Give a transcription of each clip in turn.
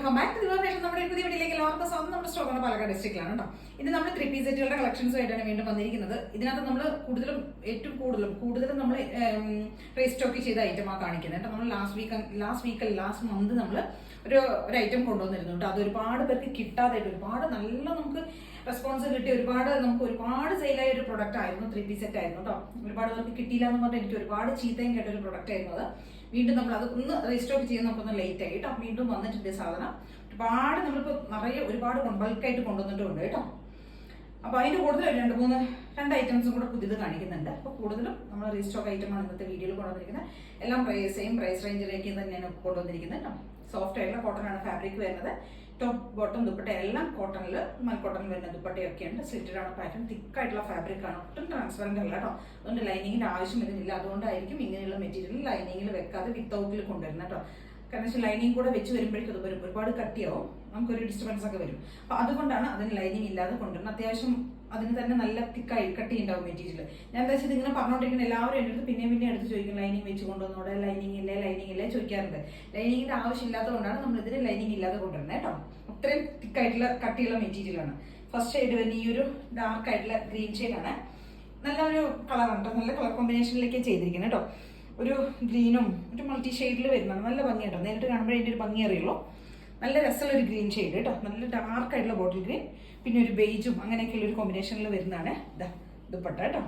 Welcome back to നമ്മുടെ പുതിയ വീട്ടിലേക്ക് എല്ലാവർക്കും സ്വാഗതം. നമ്മുടെ സ്റ്റോർ പാലക്കാട് ഡിസ്ട്രിക്റ്റിലാണ് കേട്ടോ. ഇത് നമ്മൾ 3-piece സെറ്റുകളുടെ കളക്ഷൻസുമായിട്ടാണ് വീണ്ടും വന്നിരിക്കുന്നത്. ഇതിനകത്ത് നമ്മൾ ഏറ്റവും കൂടുതലും നമ്മൾ റീസ്റ്റോക്ക് ചെയ്ത ഐറ്റമാണ് കാണിക്കുന്നത് കേട്ടോ. നമ്മൾ ലാസ്റ്റ് മന്ത് നമ്മൾ ഒരു ഐറ്റം കൊണ്ടുവന്നിരുന്നു കേട്ടോ. അത് ഒരുപാട് പേർക്ക് കിട്ടാതായിട്ട് നല്ല നമുക്ക് റെസ്പോൺസ് കിട്ടി, ഒരുപാട് സെയിലായ ഒരു പ്രൊഡക്റ്റ് ആയിരുന്നു. 3-piece സെറ്റ് ആയിരുന്നു കേട്ടോ. ഒരുപാട് പേർക്ക് കിട്ടിയില്ല എന്ന് പറഞ്ഞാൽ എനിക്ക് ഒരുപാട് ചീത്തയും കേട്ട ഒരു പ്രൊഡക്റ്റ് ആയിരുന്നു അത്. വീണ്ടും നമ്മൾ അത് ഒന്ന് റീസ്റ്റോക്ക് ചെയ്യാൻ നമുക്കൊന്ന് ലേറ്റ് ആയി കേട്ടോ. വീണ്ടും വന്നിട്ടുണ്ട് സാധനം. നമ്മളിപ്പോൾ ഒരുപാട് ബൾക്കായിട്ട് കൊണ്ടുവന്നിട്ടുണ്ട് കേട്ടോ. അപ്പോൾ അതിൻ്റെ കൂടുതൽ രണ്ട് ഐറ്റംസും കൂടെ പുതിയത് കാണിക്കുന്നുണ്ട്. അപ്പോൾ കൂടുതലും നമ്മൾ റീസ്റ്റോക്ക് ഐറ്റമാണ് ഇന്നത്തെ വീഡിയോയിൽ കൊണ്ടുവന്നിരിക്കുന്നത്. എല്ലാം സെയിം പ്രൈസ് റേഞ്ചിലേക്ക് തന്നെയാണ് കൊണ്ടുവന്നിരിക്കുന്നത് കേട്ടോ. സോഫ്റ്റ് ആയിട്ടുള്ള കോട്ടൺ ആണ് ഫാബ്രിക് വരുന്നത്. ടോപ്പ് ബോട്ടം ദുപ്പട്ട എല്ലാം കോട്ടണിൽ മൽക്കോട്ടൺ വരുന്ന ദുപ്പട്ടയൊക്കെ ഉണ്ട്. സ്ലിറ്റഡ് ആണ് പാറ്റേൺ, തിക്കായിട്ടുള്ള ഫാബ്രിക് ആണ്, ഒട്ടും ട്രാൻസ്പെറന്റ് അല്ല കേട്ടോ. അതുകൊണ്ട് ലൈനിങ്ങിന്റെ ആവശ്യം വരുന്നില്ല. അതുകൊണ്ടായിരിക്കും ഇങ്ങനെയുള്ള മെറ്റീരിയൽ ലൈനിങ്ങിൽ വെക്കാതെ വിത്തൗട്ടിൽ കൊണ്ടുവരുന്നത് കേട്ടോ. കാരണം വെച്ചാൽ ലൈനിങ് കൂടെ വെച്ച് വരുമ്പോഴേക്കും അത് ഒരുപാട് കട്ടിയാവും, നമുക്കൊരു ഡിസ്റ്റർബൻസ് ഒക്കെ വരും. അപ്പൊ അതുകൊണ്ടാണ് അതിന് ലൈനിങ് ഇല്ലാതെ കൊണ്ടുവരുന്നത്. അത്യാവശ്യം അതിന് തന്നെ നല്ല തിക്കായി കട്ടി ഉണ്ടാവും മെറ്റീരിയൽ. ഞാൻ എന്താ വെച്ചാൽ ഇങ്ങനെ പറഞ്ഞുകൊണ്ടിരിക്കുന്ന എല്ലാവരും എൻ്റെ അടുത്ത് പിന്നെ എടുത്ത് ചോദിക്കും, ലൈനിങ് വെച്ച് കൊണ്ടുവന്നോടെ, ലൈനിങ് ഇല്ലേ ചോദിക്കാറുണ്ട്. ലൈനിങ്ങിന്റെ ആവശ്യമില്ലാത്തതുകൊണ്ടാണ് നമ്മൾ ഇതിന് ലൈനിങ് ഇല്ലാതെ കൊണ്ടുവരുന്നത് കേട്ടോ. അത്രയും തിക്കായിട്ടുള്ള കട്ടിയുള്ള മെറ്റീരിയലാണ്. ഫസ്റ്റ് ഷെയ്ഡ് വരുന്ന ഈ ഒരു ഡാർക്ക് ആയിട്ടുള്ള ഗ്രീൻ ഷെയ്ഡാണ്. നല്ലൊരു കളറാണ് കേട്ടോ. നല്ല കളർ കോമ്പിനേഷനിലേക്ക് ചെയ്തിരിക്കുന്നത് കേട്ടോ. ഒരു ഗ്രീനും ഒരു മൾട്ടി ഷെയ്ഡിൽ വരുന്നതാണ്. നല്ല ഭംഗിയായിട്ടോ. നേരിട്ട് കാണുമ്പോഴേ അതിൻ്റെ ഒരു ഭംഗി അറിയുള്ളൂ. നല്ല രസമുള്ള ഒരു ഗ്രീൻ ഷെയ്ഡ് കേട്ടോ. നല്ല ഡാർക്ക് ആയിട്ടുള്ള ബോട്ടിൽ ഗ്രീൻ, പിന്നെ ഒരു ബേജും അങ്ങനെയൊക്കെയുള്ള ഒരു കോമ്പിനേഷനിൽ വരുന്നതാണ് ദുപ്പട്ട കേട്ടോ.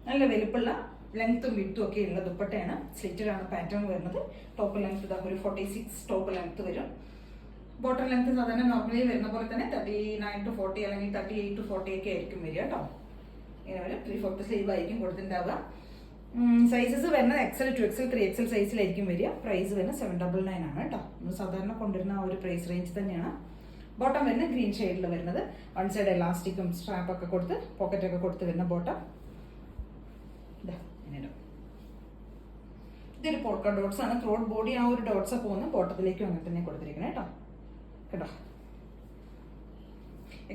നല്ല വലുപ്പുള്ള ലെങ്ത്തും വിത്തും ഒക്കെ ഉള്ള ദുപ്പട്ടയാണ്. സ്ലിറ്റഡ് ആണ് പാറ്റേൺ വരുന്നത്. ടോപ്പ് ലെങ്ത് ഒരു 46 ടോപ്പ് ലെങ്ത് വരും. ബോട്ടം ലെങ്ത് സാധാരണ നോർമലി വരുന്ന പോലെ തന്നെ 39 to 40 അല്ലെങ്കിൽ 38 to 40 ഒക്കെ ആയിരിക്കും വരിക കേട്ടോ. ഇങ്ങനെ വരും. 3/4 സ്ലീവ് ആയിരിക്കും കൊടുത്തിട്ടുണ്ടാവുക. സൈസസ് വരുന്നത് XL, 2XL, 3XL സൈസിലായിരിക്കും വരിക. പ്രൈസ് വരുന്നത് 799 ആണ് കേട്ടോ. നമ്മൾ സാധാരണ കൊണ്ടുവരുന്ന ആ ഒരു പ്രൈസ് റേഞ്ച് തന്നെയാണ്. ബോട്ടം വരുന്നത് ഗ്രീൻ ഷെയ്ഡിൽ വരുന്നത്. വൺ സൈഡ് എലാസ്റ്റിക്കും സ്ട്രാപ്പൊക്കെ കൊടുത്ത് പോക്കറ്റൊക്കെ കൊടുത്ത് വരുന്ന ബോട്ടം. ഇതൊരു പോൾക്ക ഡോട്ട്സ് ആണ്. ത്രോട്ട് ബോഡി ആ ഒരു ഡോട്ട്സ് പോകുന്ന ബോട്ടത്തിലേക്കും അങ്ങനെ തന്നെ കൊടുത്തിരിക്കുന്നത് കേട്ടോ. കേട്ടോ,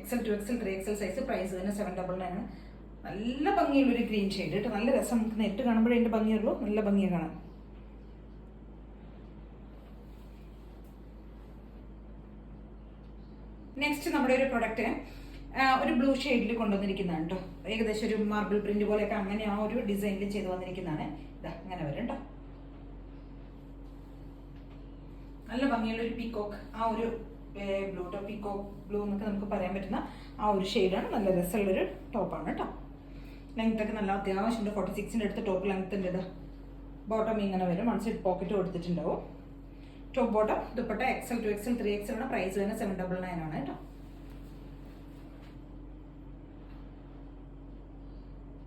XL, 2XL, 3XL size. Price തന്നെ 799 ആണ്. നല്ല ഭംഗിയുള്ളൊരു ഗ്രീൻ ഷെയ്ഡ് കേട്ടോ. നല്ല രസം. നമുക്ക് നേരിട്ട് കാണുമ്പോഴേ അതിന്റെ ഭംഗിയുള്ളൂ. നല്ല ഭംഗിയാണ് കാണാൻ. നെക്സ്റ്റ് നമ്മുടെ ഒരു പ്രൊഡക്റ്റ് ഒരു ബ്ലൂ ഷെയ്ഡിൽ കൊണ്ടുവന്നിരിക്കുന്നതാണ് കേട്ടോ. ഏകദേശം ഒരു മാർബിൾ പ്രിന്റ് പോലെയൊക്കെ അങ്ങനെ ആ ഒരു ഡിസൈനിൽ ചെയ്ത് വന്നിരിക്കുന്നതാണ്. ഇതാ അങ്ങനെ വരും കേട്ടോ. നല്ല ഭംഗിയുള്ള ഒരു പീക്കോക്ക്, ആ ഒരു ബ്ലൂ ടോപ്പ്, പീക്കോക്ക് ബ്ലൂ എന്നൊക്കെ നമുക്ക് പറയാൻ പറ്റുന്ന ആ ഒരു ഷെയ്ഡാണ്. നല്ല രസമുള്ളൊരു ടോപ്പാണ് കേട്ടോ. ലെങ്ത് ഒക്കെ നല്ല അത്യാവശ്യമുണ്ട്. 46ന്റെ അടുത്ത് ടോപ്പ് ലെങ്ത് ഉണ്ട്. ഇത് ബോട്ടം ഇങ്ങനെ വരും. വൺ സൈഡ് പോക്കറ്റ് കൊടുത്തിട്ടുണ്ടാവും. Top bottom dupatta XL, 2XL, 3XL ആണ്. പ്രൈസ് വരുന്നത് 799 ആണ് കേട്ടോ.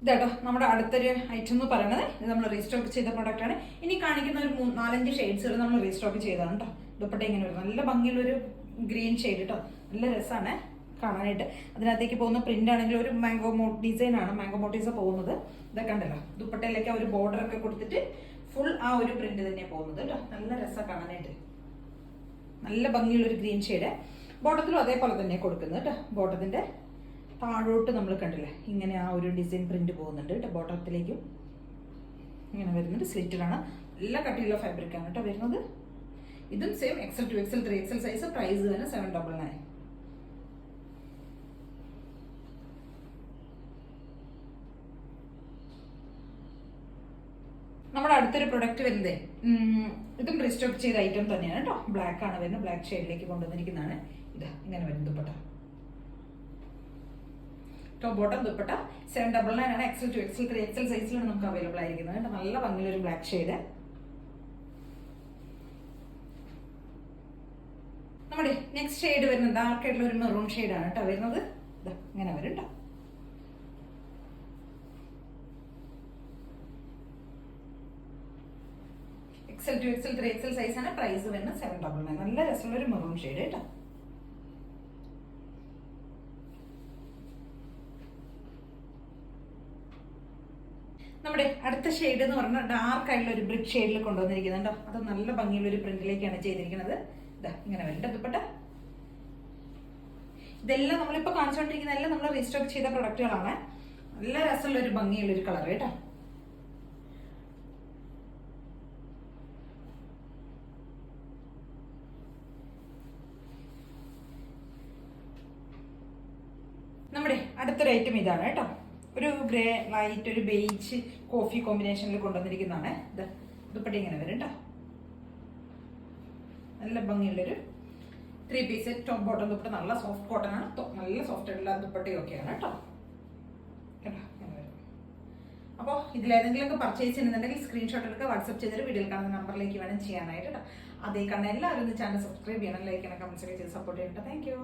ഇതാട്ടോ നമ്മുടെ അടുത്തൊരു ഐറ്റം എന്ന് പറയുന്നത്. ഇത് നമ്മൾ റീസ്റ്റോക്ക് ചെയ്ത പ്രൊഡക്റ്റ് ആണ്. ഇനി കാണിക്കുന്ന ഒരു 4-5 ഷെയ്ഡ്സ് നമ്മൾ റീസ്റ്റോക്ക് ചെയ്തതാണ് കേട്ടോ. ദുപ്പട്ട ഇങ്ങനെ വരും. നല്ല ഭംഗിയുള്ളൊരു ഗ്രീൻ ഷെയ്ഡ് കേട്ടോ. നല്ല രസമാണ് കാണാനായിട്ട്. അതിനകത്തേക്ക് പോകുന്ന പ്രിന്റ് ആണെങ്കിൽ ഒരു മാംഗോ ഡിസൈൻ ആണ്. മാംഗോ മോട്ടീവ്സ് പോകുന്നത്. ഇതൊക്കെ ഉണ്ടല്ലോ, ദുപ്പട്ടയിലേക്ക് ആ ഒരു ബോർഡർ ഒക്കെ കൊടുത്തിട്ട് ഫുൾ ആ ഒരു പ്രിന്റ് തന്നെ പോകുന്നത് കേട്ടോ. നല്ല രസം കാണാനായിട്ട്. നല്ല ഭംഗിയുള്ളൊരു ഗ്രീൻ ഷെയ്ഡ്. ബോട്ടത്തിലും അതേപോലെ തന്നെ കൊടുക്കുന്നത് കേട്ടോ. ബോട്ടത്തിന്റെ താഴോട്ട് നമ്മൾ കണ്ടില്ലേ, ഇങ്ങനെ ആ ഒരു ഡിസൈൻ പ്രിന്റ് പോകുന്നുണ്ട് കേട്ടോ. ബോട്ടത്തിലേക്കും ഇങ്ങനെ വരുന്നുണ്ട്. സ്ലിറ്റഡ് ആണ്. നല്ല കട്ടിയുള്ള ഫാബ്രിക് ആണ് കേട്ടോ വരുന്നത്. ഇതും same XL, 2XL, 3XL size. Price തന്നെ 799. നമ്മുടെ അടുത്തൊരു പ്രൊഡക്റ്റ് വരുന്നത് ഇതും റീസ്റ്റോക്ക് ചെയ്ത ഐറ്റം തന്നെയാണ് കേട്ടോ. ബ്ലാക്ക് ആണ് വരുന്നത്. ബ്ലാക്ക് ഷെയ്ഡിലേക്ക് കൊണ്ടുവന്നിരിക്കുന്നതാണ്. ഇതാ ഇങ്ങനെ വരും ദുപ്പട്ട. ടോപ്പ് ബോട്ടം ദുപ്പട്ട 799 ആണ്. XL, 2XL, 3XL സൈസിലാണ് നമുക്ക് അവൈലബിൾ ആയിരിക്കുന്നത് കേട്ടോ. നല്ല ഭംഗിയൊരു ബ്ലാക്ക് ഷെയ്ഡ്. നമ്മുടെ നെക്സ്റ്റ് ഷെയ്ഡ് വരുന്നത് ഡാർക്ക് ആയിട്ടുള്ള ഒരു മെറൂൺ ഷെയ്ഡാണ് കേട്ടോ വരുന്നത്. ഇങ്ങനെ വരും കേട്ടോ. XL, 2XL, 3XL സൈസാണ്. പ്രൈസ് വരുന്നത് 799. നല്ല രസമുള്ള ഒരു മെറൂൺ ഷെയ്ഡ് കേട്ടോ. നമ്മുടെ അടുത്ത ഷെയ്ഡ് എന്ന് പറഞ്ഞാൽ ഡാർക്ക് ആയിട്ടുള്ള ഒരു ബ്രിക്ക് ഷെയ്ഡിൽ കൊണ്ടുവന്നിരിക്കുന്നുണ്ടോ. അത് നല്ല ഭംഗിയുള്ള ഒരു പ്രിന്റിലേക്കാണ് ചെയ്തിരിക്കുന്നത്. ഇതാ ഇങ്ങനെ വരും ദുപ്പട്ട. ഇതെല്ലാം നമ്മളിപ്പോൾ കാണിച്ചുകൊണ്ടിരിക്കുന്ന എല്ലാം നമ്മൾ റീസ്റ്റോക്ക് ചെയ്ത പ്രൊഡക്റ്റുകളാണ്. നല്ല രസമുള്ള ഒരു ഭംഗിയുള്ള ഒരു കളർ കേട്ടോ. അടുത്തൊരു ഐറ്റം ഇതാണ് കേട്ടോ. ഒരു ഗ്രേ ലൈറ്റ് ഒരു ബേജ് കോഫി കോമ്പിനേഷനിൽ കൊണ്ടുവന്നിരിക്കുന്നതാണ്. ഇത് ദുപ്പട്ട ഇങ്ങനെ വരും കേട്ടോ. നല്ല ഭംഗിയുള്ളൊരു 3 പീസ് ടോപ്പ് ബോട്ടം ദുപ്പട്ട. നല്ല സോഫ്റ്റ് കോട്ടൺ ആണ്, നല്ല സോഫ്റ്റ് ആയിട്ടുള്ള ദുപ്പട്ടയൊക്കെയാണ് കേട്ടോ. അപ്പോൾ ഇതിലേതെങ്കിലുമൊക്കെ പർച്ചേസ് ചെയ്യുന്നുണ്ടെങ്കിൽ സ്ക്രീൻഷോട്ട് എടുക്കുക, വാട്സ്ആപ്പ് ചെയ്തിട്ട് വീഡിയോയിൽ കാണുന്ന നമ്പറിലേക്ക് വേണം ചെയ്യാനായിട്ട് കേട്ടോ. അതേ കാണുന്ന എല്ലാവരും ചാനൽ സബ്സ്ക്രൈബ് ചെയ്യണം, ലൈക്ക് ചെയ്യണം, കമൻസ് ഒക്കെ ചെയ്ത് സപ്പോർട്ട് ചെയ്യണം. Thank you.